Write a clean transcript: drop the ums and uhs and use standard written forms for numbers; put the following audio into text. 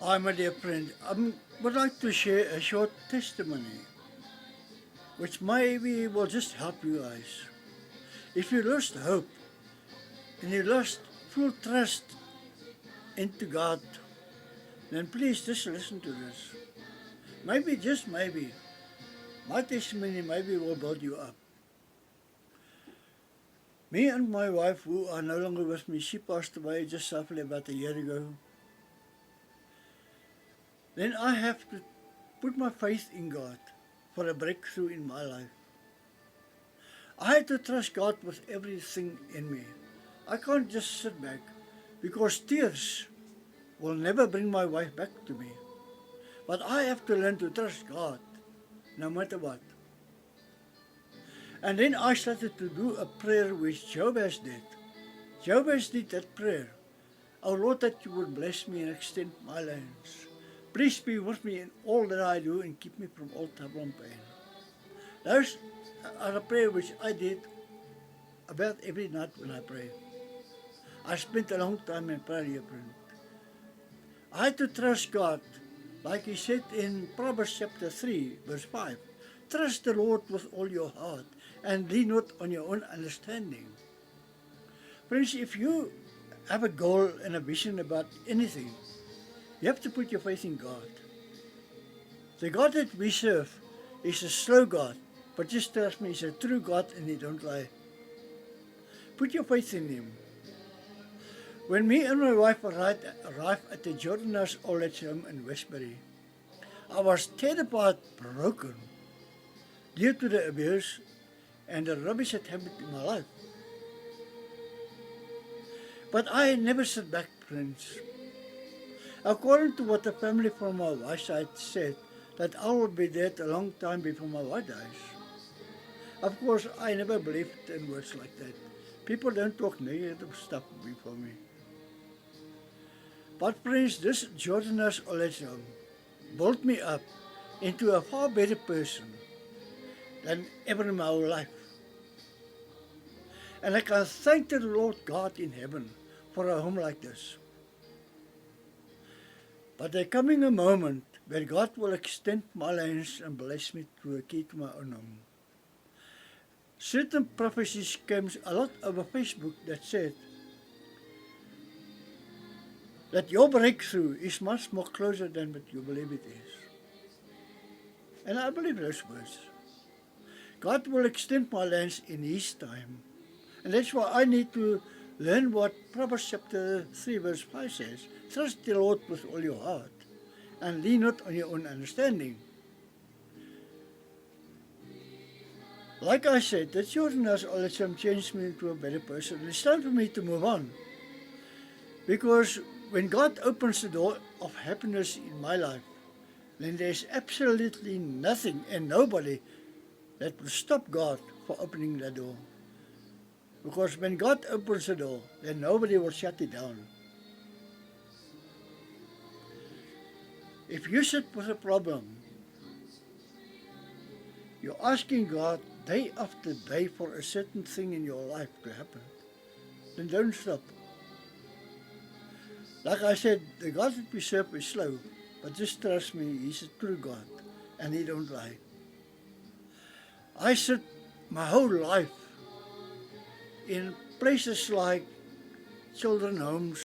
Hi, my dear friend. I would like to share a short testimony which maybe will just help you guys. If you lost hope and you lost full trust into God, then please just listen to this. Maybe, just maybe, my testimony maybe will build you up. Me and my wife, who are no longer with me, she passed away just roughly about a year ago. Then I have to put my faith in God for a breakthrough in my life. I had to trust God with everything in me. I can't just sit back because tears will never bring my wife back to me. But I have to learn to trust God no matter what. And then I started to do a prayer which Jabez did. Jabez did that prayer. Oh Lord, that you would bless me and extend my lands. Please be with me in all that I do and keep me from all trouble and pain. Those are a prayer which I did about every night when I pray. I spent a long time in prayer, dear friend. I had to trust God, like he said in Proverbs chapter 3, verse 5. Trust the Lord with all your heart and lean not on your own understanding. Friends, if you have a goal and a vision about anything, you have to put your faith in God. The God that we serve is a slow God, but just trust me, he's a true God and he don't lie. Put your faith in him. When me and my wife arrived at the Jordanos Old Age Home in Westbury, I was terrified, broken, due to the abuse and the rubbish that happened in my life. But I never sat back, friends. According to what the family from my wife's side said, that I will be dead a long time before my wife dies. Of course, I never believed in words like that. People don't talk negative stuff before me. But friends, this Jordanos Old Age Home built me up into a far better person than ever in my whole life. And I can thank the Lord God in heaven for a home like this. But there coming a moment where God will extend my lands and bless me through a key to my own home. Certain prophecies came a lot over Facebook that said that your breakthrough is much more closer than what you believe it is. And I believe those words. God will extend my lands in his time. And that's why I need to learn what Proverbs chapter 3 verse 5 says. Trust the Lord with all your heart and lean not on your own understanding. Like I said, the Jordanos Old Age Home changed me into a better person. It's time for me to move on. Because when God opens the door of happiness in my life, then there's absolutely nothing and nobody that will stop God for opening that door. Because when God opens the door, then nobody will shut it down. If you sit with a problem, you're asking God day after day for a certain thing in your life to happen, then don't stop. Like I said, the God that we serve is slow, but just trust me, he's a true God and he don't lie. I sit my whole life in places like children's homes,